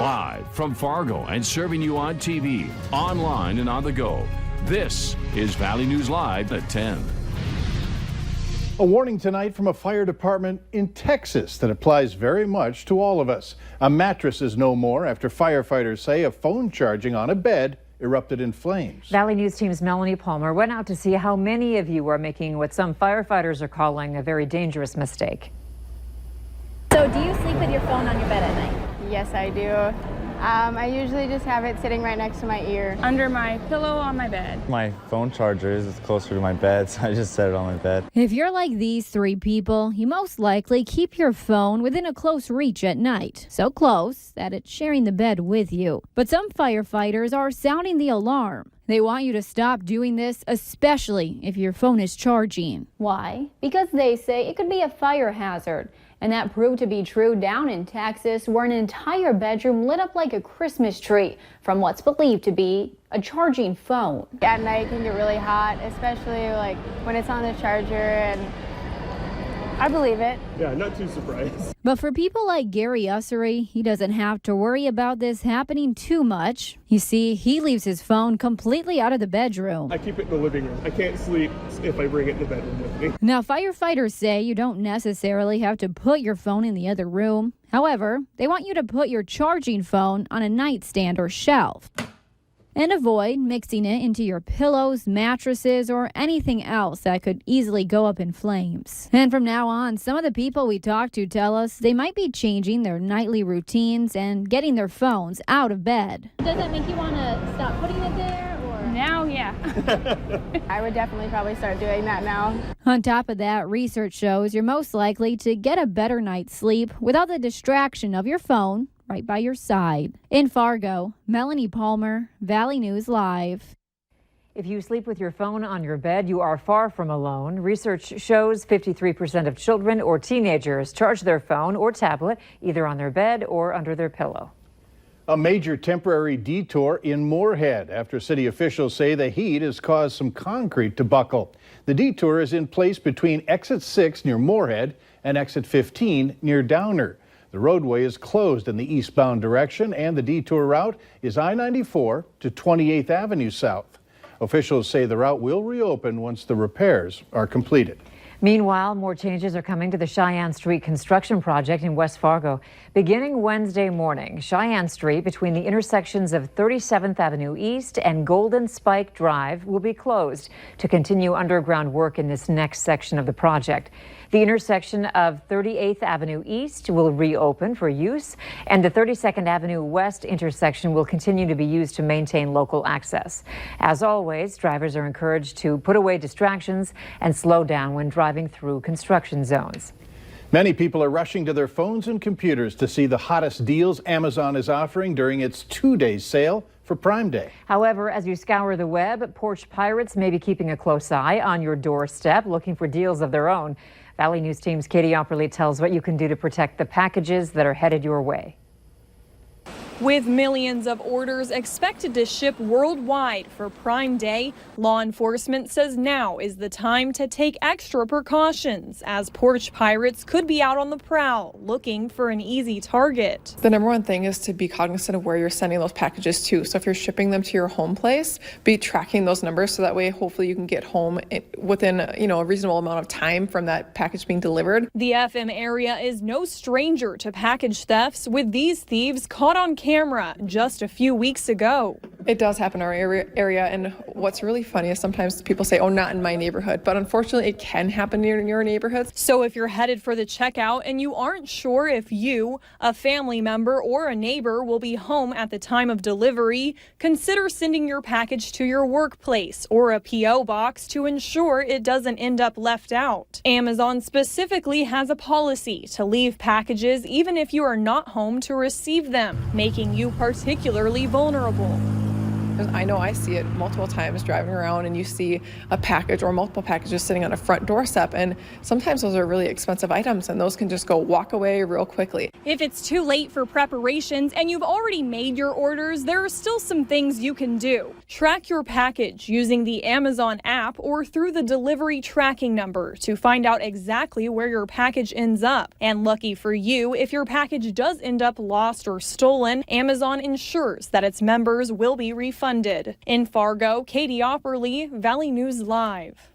Live from Fargo and serving you on TV, online, and on the go. This is Valley News Live at 10. A warning tonight from a fire department in Texas that applies very much to all of us. A mattress is no more after firefighters say a phone charging on a bed erupted in flames. Valley News Team's Melanie Palmer went out to see how many of you are making what some firefighters are calling a very dangerous mistake. So do you sleep with your phone on your bed at night? Yes, I do. I usually just have it sitting right next to my ear. Under my pillow on my bed. My phone charger is closer to my bed, so I just set it on my bed. If you're like these three people, you most likely keep your phone within a close reach at night. So close that it's sharing the bed with you. But some firefighters are sounding the alarm. They want you to stop doing this, especially if your phone is charging. Why? Because they say it could be a fire hazard. And that proved to be true down in Texas, where an entire bedroom lit up like a Christmas tree from what's believed to be a charging phone. At night it can get really hot, especially like when it's on the charger, and I believe it. Yeah, not too surprised. But for people like Gary Ussery, he doesn't have to worry about this happening too much. You see, he leaves his phone completely out of the bedroom. I keep it in the living room. I can't sleep if I bring it in the bedroom with me. Now, firefighters say you don't necessarily have to put your phone in the other room. However, they want you to put your charging phone on a nightstand or shelf. And avoid mixing it into your pillows, mattresses, or anything else that could easily go up in flames. And from now on, some of the people we talk to tell us they might be changing their nightly routines and getting their phones out of bed. Does that make you want to stop putting it there? Or? Now, yeah. I would definitely probably start doing that now. On top of that, research shows you're most likely to get a better night's sleep without the distraction of your phone right by your side. In Fargo, Melanie Palmer, Valley News Live. If you sleep with your phone on your bed, you are far from alone. Research shows 53% of children or teenagers charge their phone or tablet either on their bed or under their pillow. A major temporary detour in Moorhead after city officials say the heat has caused some concrete to buckle. The detour is in place between exit 6 near Moorhead and exit 15 near Downer. The roadway is closed in the eastbound direction, and the detour route is I-94 to 28th Avenue South. Officials say the route will reopen once the repairs are completed. Meanwhile, more changes are coming to the Cheyenne Street construction project in West Fargo. Beginning Wednesday morning, Cheyenne Street between the intersections of 37th Avenue East and Golden Spike Drive will be closed to continue underground work in this next section of the project. The intersection of 38th Avenue East will reopen for use, and the 32nd Avenue West intersection will continue to be used to maintain local access. As always, drivers are encouraged to put away distractions and slow down when driving through construction zones. Many people are rushing to their phones and computers to see the hottest deals Amazon is offering during its 2-day sale for Prime Day. However, as you scour the web, porch pirates may be keeping a close eye on your doorstep, looking for deals of their own. Valley News Team's Katie Opperly tells what you can do to protect the packages that are headed your way. With millions of orders expected to ship worldwide for Prime Day, law enforcement says now is the time to take extra precautions, as porch pirates could be out on the prowl looking for an easy target. The number one thing is to be cognizant of where you're sending those packages to. So if you're shipping them to your home place, be tracking those numbers so that way hopefully you can get home within a reasonable amount of time from that package being delivered. The FM area is no stranger to package thefts, with these thieves caught on camera just a few weeks ago. It does happen in our area, and what's really funny is sometimes people say, oh, not in my neighborhood, but unfortunately it can happen in your neighborhood. So if you're headed for the checkout and you aren't sure if you, a family member, or a neighbor will be home at the time of delivery, consider sending your package to your workplace or a P.O. box to ensure it doesn't end up left out. Amazon specifically has a policy to leave packages even if you are not home to receive them, making you particularly vulnerable. Because I know I see it multiple times driving around, and you see a package or multiple packages sitting on a front doorstep, and sometimes those are really expensive items, and those can just go walk away real quickly. If it's too late for preparations and you've already made your orders, there are still some things you can do. Track your package using the Amazon app or through the delivery tracking number to find out exactly where your package ends up. And lucky for you, if your package does end up lost or stolen, Amazon ensures that its members will be refunded. In Fargo, Katie Opperly, Valley News Live.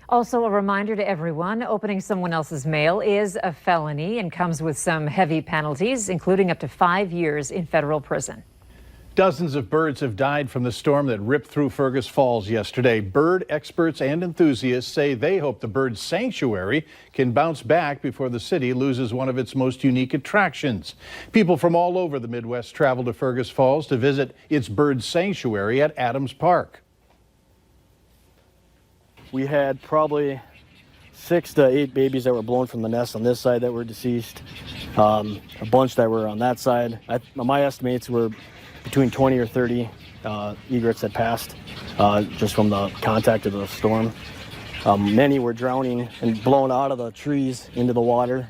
Also, a reminder to everyone, opening someone else's mail is a felony and comes with some heavy penalties, including up to 5 years in federal prison. Dozens of birds have died from the storm that ripped through Fergus Falls yesterday. Bird experts and enthusiasts say they hope the bird sanctuary can bounce back before the city loses one of its most unique attractions. People from all over the Midwest travel to Fergus Falls to visit its bird sanctuary at Adams Park. We had probably 6 to 8 babies that were blown from the nest on this side that were deceased, a bunch that were on that side. My estimates were between 20 or 30 egrets that passed just from the contact of the storm. Many were drowning and blown out of the trees into the water.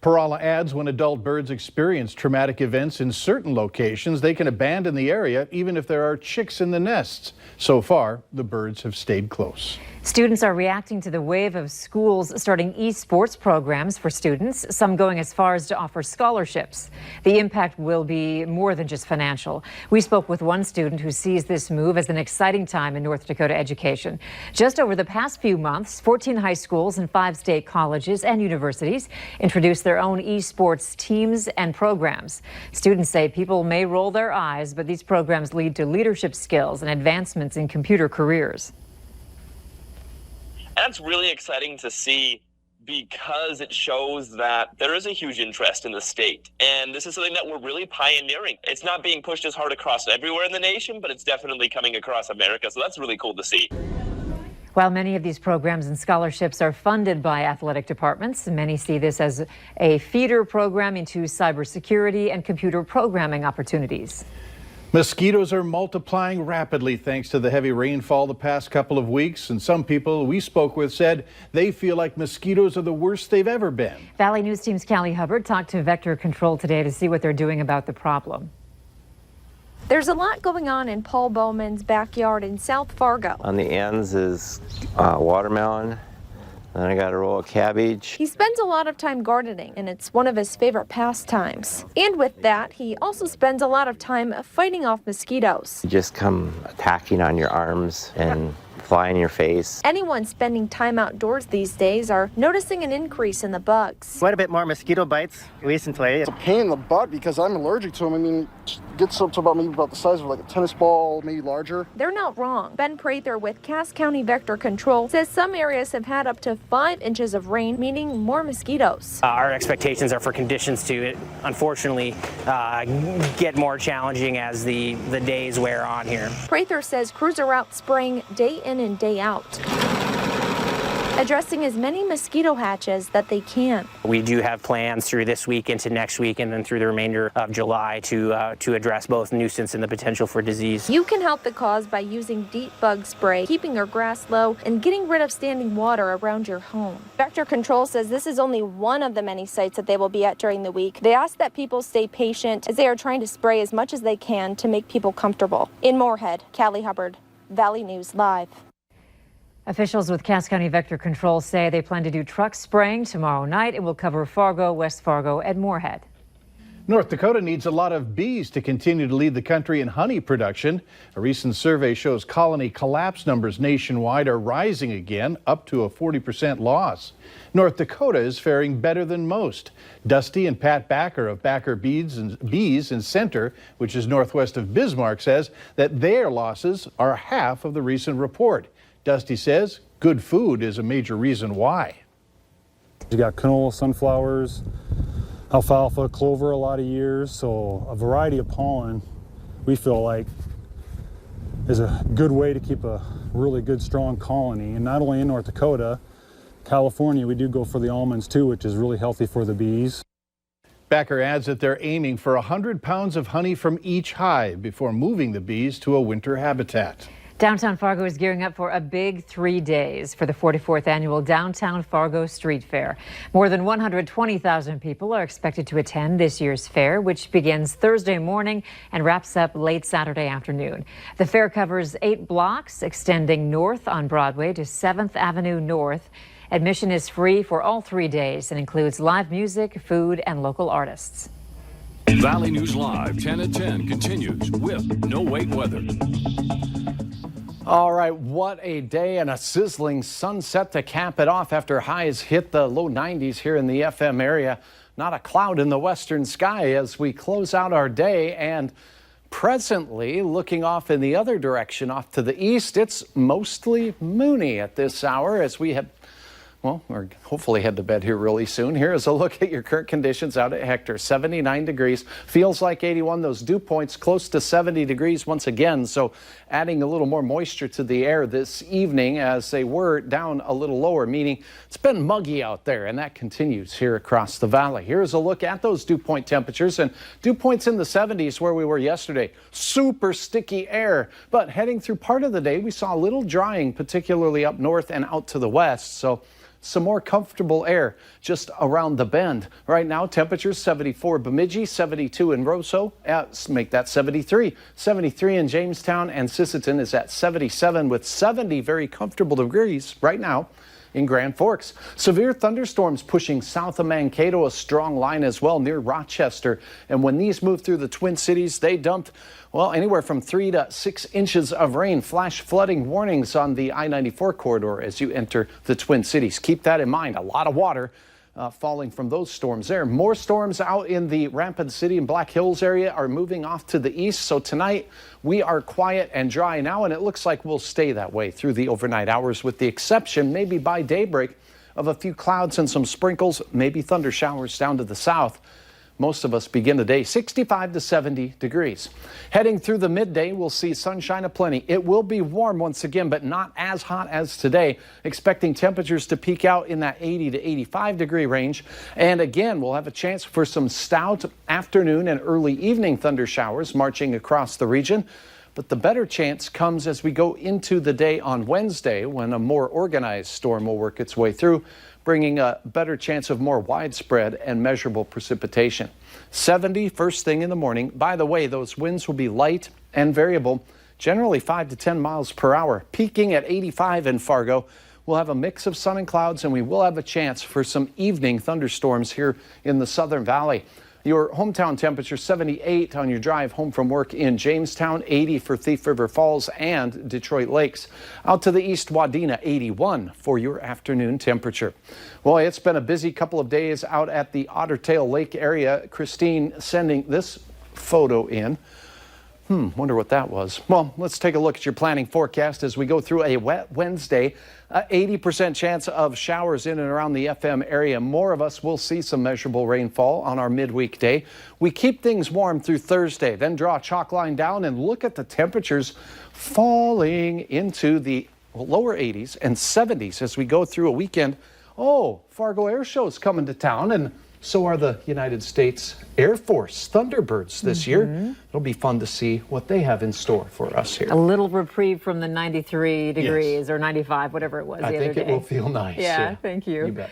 Perala adds when adult birds experience traumatic events in certain locations, they can abandon the area even if there are chicks in the nests. So far, the birds have stayed close. Students are reacting to the wave of schools starting eSports programs for students, some going as far as to offer scholarships. The impact will be more than just financial. We spoke with one student who sees this move as an exciting time in North Dakota education. Just over the past few months, 14 high schools and 5 state colleges and universities introduced their own eSports teams and programs. Students say people may roll their eyes, but these programs lead to leadership skills and advancements in computer careers. That's really exciting to see because it shows that there is a huge interest in the state. And this is something that we're really pioneering. It's not being pushed as hard across everywhere in the nation, but it's definitely coming across America. So that's really cool to see. While many of these programs and scholarships are funded by athletic departments, many see this as a feeder program into cybersecurity and computer programming opportunities. Mosquitoes are multiplying rapidly thanks to the heavy rainfall the past couple of weeks, and some people we spoke with said they feel like mosquitoes are the worst they've ever been. Valley News Team's Callie Hubbard talked to Vector Control today to see what they're doing about the problem. There's a lot going on in Paul Bowman's backyard in South Fargo. On the ends is watermelon. Then I got a row of cabbage. He spends a lot of time gardening, and it's one of his favorite pastimes. And with that, he also spends a lot of time fighting off mosquitoes. You just come attacking on your arms and fly in your face. Anyone spending time outdoors these days are noticing an increase in the bugs. Quite a bit more mosquito bites recently. It's a pain in the butt because I'm allergic to them. I mean, it gets up to about the size of like a tennis ball, maybe larger. They're not wrong. Ben Prather with Cass County Vector Control says some areas have had up to 5 inches of rain, meaning more mosquitoes. Our expectations are for conditions to, unfortunately, get more challenging as the days wear on here. Prather says crews are out spraying day in and day out, addressing as many mosquito hatches that they can. We do have plans through this week into next week and then through the remainder of July to address both nuisance and the potential for disease. You can help the cause by using deep bug spray, keeping your grass low, and getting rid of standing water around your home. Vector Control says this is only one of the many sites that they will be at during the week. They ask that people stay patient as they are trying to spray as much as they can to make people comfortable. In Moorhead, Callie Hubbard, Valley News Live. Officials with Cass County Vector Control say they plan to do truck spraying tomorrow night. It will cover Fargo, West Fargo, and Moorhead. North Dakota needs a lot of bees to continue to lead the country in honey production. A recent survey shows colony collapse numbers nationwide are rising again, up to a 40% loss. North Dakota is faring better than most. Dusty and Pat Backer of Backer Bees in Center, which is northwest of Bismarck, says that their losses are half of the recent report. Dusty says good food is a major reason why. You got canola, sunflowers, alfalfa, clover a lot of years, so a variety of pollen we feel like is a good way to keep a really good strong colony. And not only in North Dakota, California we do go for the almonds too, which is really healthy for the bees. Becker adds that they're aiming for 100 pounds of honey from each hive before moving the bees to a winter habitat. Downtown Fargo is gearing up for a big 3 days for the 44th annual Downtown Fargo Street Fair. More than 120,000 people are expected to attend this year's fair, which begins Thursday morning and wraps up late Saturday afternoon. The fair covers 8 blocks extending north on Broadway to 7th Avenue North. Admission is free for all 3 days and includes live music, food, and local artists. Valley News Live 10 at 10 continues with no wait weather. All right, what a day and a sizzling sunset to cap it off after highs hit the low 90s here in the FM area. Not a cloud in the western sky as we close out our day, and presently looking off in the other direction off to the east, it's mostly moony at this hour as we have, well, we're hopefully head to bed here really soon. Here is a look at your current conditions out at Hector. 79 degrees, feels like 81. Those dew points close to 70 degrees once again. So adding a little more moisture to the air this evening as they were down a little lower, meaning it's been muggy out there, and that continues here across the valley. Here's a look at those dew point temperatures, and dew points in the 70s where we were yesterday. Super sticky air, but heading through part of the day, we saw a little drying, particularly up north and out to the west. So some more comfortable air just around the bend. Right now, temperatures 74 Bemidji, 72 in Roseau, make that 73. 73 in Jamestown, and Sisseton is at 77 with 70 very comfortable degrees right now in Grand Forks. Severe thunderstorms pushing south of Mankato, a strong line as well near Rochester. And when these moved through the Twin Cities, they dumped, well, anywhere from 3 to 6 inches of rain. Flash flooding warnings on the I-94 corridor as you enter the Twin Cities. Keep that in mind. A lot of water falling from those storms there. More storms out in the Rapid City and Black Hills area are moving off to the east. So tonight we are quiet and dry now, and it looks like we'll stay that way through the overnight hours, with the exception maybe by daybreak of a few clouds and some sprinkles, maybe thunder showers down to the south. Most of us begin the day 65 to 70 degrees. Heading through the midday, we'll see sunshine aplenty. It will be warm once again, but not as hot as today. Expecting temperatures to peak out in that 80 to 85 degree range. And again, we'll have a chance for some stout afternoon and early evening thunder showers marching across the region. But the better chance comes as we go into the day on Wednesday, when a more organized storm will work its way through, bringing a better chance of more widespread and measurable precipitation. 70 first thing in the morning. By the way, those winds will be light and variable, generally 5 to 10 miles per hour, peaking at 85 in Fargo. We'll have a mix of sun and clouds, and we will have a chance for some evening thunderstorms here in the Southern Valley. Your hometown temperature 78 on your drive home from work in Jamestown, 80 for Thief River Falls and Detroit Lakes. Out to the east, Wadena, 81 for your afternoon temperature. Well, it's been a busy couple of days out at the Ottertail Lake area. Christine sending this photo in. Wonder what that was. Well, let's take a look at your planning forecast as we go through a wet Wednesday. 80% chance of showers in and around the FM area. More of us will see some measurable rainfall on our midweek day. We keep things warm through Thursday, then draw a chalk line down and look at the temperatures falling into the lower 80s and 70s as we go through a weekend. Oh, Fargo Air Show's coming to town, and so are the United States Air Force Thunderbirds this year. It'll be fun to see what they have in store for us here. A little reprieve from the 93 degrees or 95, whatever it was the other day. I think it will feel nice. Yeah, thank you. You bet.